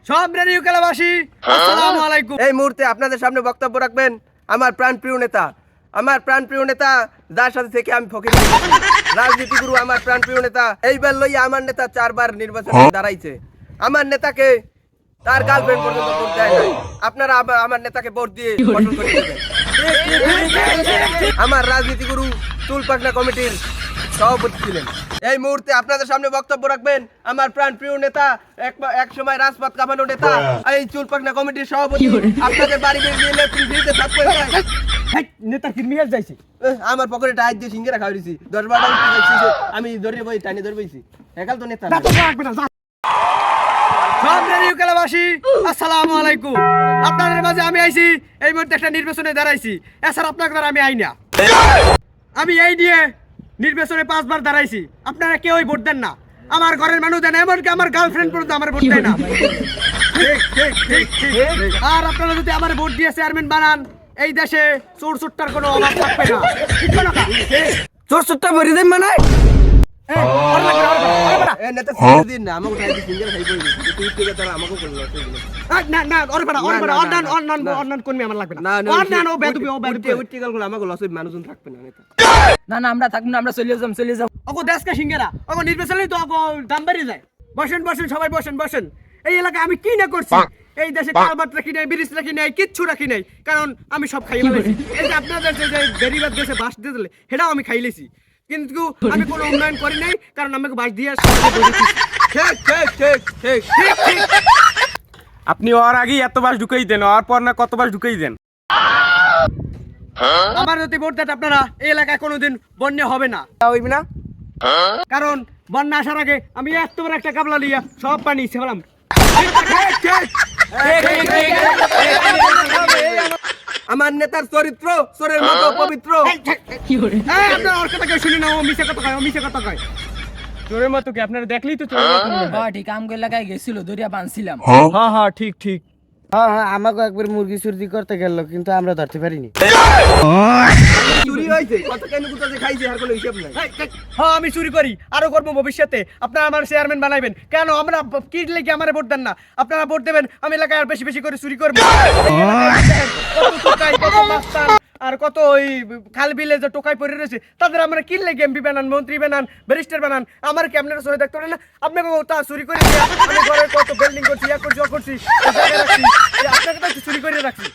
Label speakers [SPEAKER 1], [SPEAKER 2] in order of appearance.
[SPEAKER 1] সব রেডিও কালাবাসী, আসসালামু আলাইকুম।
[SPEAKER 2] এই মুহূর্তে আপনাদের সামনে বক্তব্য রাখবেন আমার প্রাণপ্রিয় নেতা, যার সাথে থেকে আমি ফকির হয়ে গেছি। রাজনীতিগুরু আমার প্রাণপ্রিয় নেতা। এইবার লইয়া আমার নেতা 4 বার নির্বাচনে দাঁড়াইছে। আমার নেতাকে তার গার্লফ্রেন্ড পর্যন্ত ভোট দেয় নাই। আপনারা আমার নেতাকে ভোট দিয়ে পছন্দ করে দেবেন। আমার রাজনীতিগুরু চুল পাকনা কমিটির সভাপতি ছিলেন। এই মুহূর্তে আপনাদের সামনে বক্তব্য রাখবেন আমার প্রাণপ্রিয় নেতা, এক সময় রাজপথ কাঁপানো নেতা, এই চুল পাকনা কমিটির সভাপতি। আপনাদের বাড়ি বেরিয়ে ফ্রিতে সাপ করে যায়।
[SPEAKER 1] নেতা কি মিয়াজ যাইছে?
[SPEAKER 2] আমার পকেটে টাইট দিয়ে সিঙ্গারা খাওয়া দিছি 10-12টা আমি ধরে বই টানি ধরে বইছি। একাল তো নেতা না।
[SPEAKER 1] সব রেডিও কালাবাসী, আসসালামু আলাইকুম। আপনাদের মাঝে আমি আইছি, এই মুহূর্তে একটা নির্বাচনে দাঁড়াইছি। এছাড়া আপনার দ্বারা আমি আই না। আমি এই নিয়ে নির্বাচনে 5 বার দাঁড়াইছি। আপনারা কেউই ভোট দেন না। আমার ঘরের মানুষ দেন, এমনকি আমার গার্লফ্রেন্ড পর্যন্ত আমার ভোট দেয় না। আর আপনারা যদি আমার ভোট দিয়ে চেয়ারম্যান বানান, এই দেশে চোর চুট্টার কোনো অভাব থাকবে না। ঠিক না?
[SPEAKER 2] চোর চুট্টা ভরি দেন মানে নেতা দিন না আমাকে টাইট দিয়ে সিঙ্গারা খাই বই তুই থেকে তারা আমাকে করলো
[SPEAKER 1] না না অন্যান্য কোন আমার লাগবে না। অন্যান্য বেদবি
[SPEAKER 2] আমাকে লস মানুষজন থাকবে না নেতা।
[SPEAKER 3] না আমরা থাকবো না, আমরা চলে যাম।
[SPEAKER 1] ওগো দেশকে সিঙ্গারা ওগো নির্বাচনে তো ওগো দাম বেড়ে যায়। বসেন সবাই বসেন। এই এলাকায় আমি কি না করছি? এই দেশে কালবাট রাখি নাই, ব্রিজ রাখি নাই, কিচ্ছু রাখি নাই, কারণ আমি সব খাই ফেলেছি। এই যে আপনাদের যে বেরিবাদ দেশে বাস দিয়ে দিলে সেটাও আমি খাইলেছি, কিন্তু আমি কোনো উন্নয়ন করি নাই, কারণ আমাকে বাস দিয়ে ঠিক।
[SPEAKER 4] আপনি ওর আগেই এত বাস ঢুকেই দেন, ওর পর না কত বাস ঢুকেই দেন।
[SPEAKER 1] আমার যদি ভোট দেন আপনারা, এই এলাকায় কোনোদিন বন্যা হবে না।
[SPEAKER 2] হইবে না
[SPEAKER 1] কারণ বন্যা আসার আগে আমি এত বড় একটা কাবলা লিয়া সব পানি ছেড়াম।
[SPEAKER 2] আমার নেতার চরিত্র চোরের মতো পবিত্র।
[SPEAKER 1] আপনার ওর কথা কেউ শুনি না, ও মিশে কথা কয়।
[SPEAKER 4] চোরের মতো কি আপনারা দেখলেই তো চোরের মতো মনে হয়।
[SPEAKER 3] হ্যাঁ ঠিক, আমগো এলাকায় গেছিল, দরিয়া বানছিলাম।
[SPEAKER 4] হ্যাঁ ঠিক।
[SPEAKER 5] হ্যাঁ আমাকে একবার মুরগি চুরি করতে গেল, কিন্তু আমরা ধরতে পারিনি।
[SPEAKER 2] চুরি হয়েছে কত কেন কোথাতে খাইছে আর কোনো হিসাব নাই।
[SPEAKER 1] হ্যাঁ আমি চুরি করি, আরো করবো ভবিষ্যতে। আপনারা আমার চেয়ারম্যান বানাইবেন কেন? আমরা কি লেগে আমার ভোট দেন না? আপনারা ভোট দেবেন, আমি এলাকায় আর বেশি করে চুরি করবো। কত টোকাই, কত মাস্টার আর কত ওই খাল বিলে যে টোকাই পড়ে রয়েছে, তাদের আমরা কি লেগে এমপি বানান, মন্ত্রী বানান, ব্যারিস্টার বানান। আমার কি আপনারা সরে দেখতে পারেন না? আপনাকে তা চুরি করে দিয়ে আমি ঘরে কত বিল্ডিং করছি, করছি, আপনাকে তো চুরি করে রাখছি।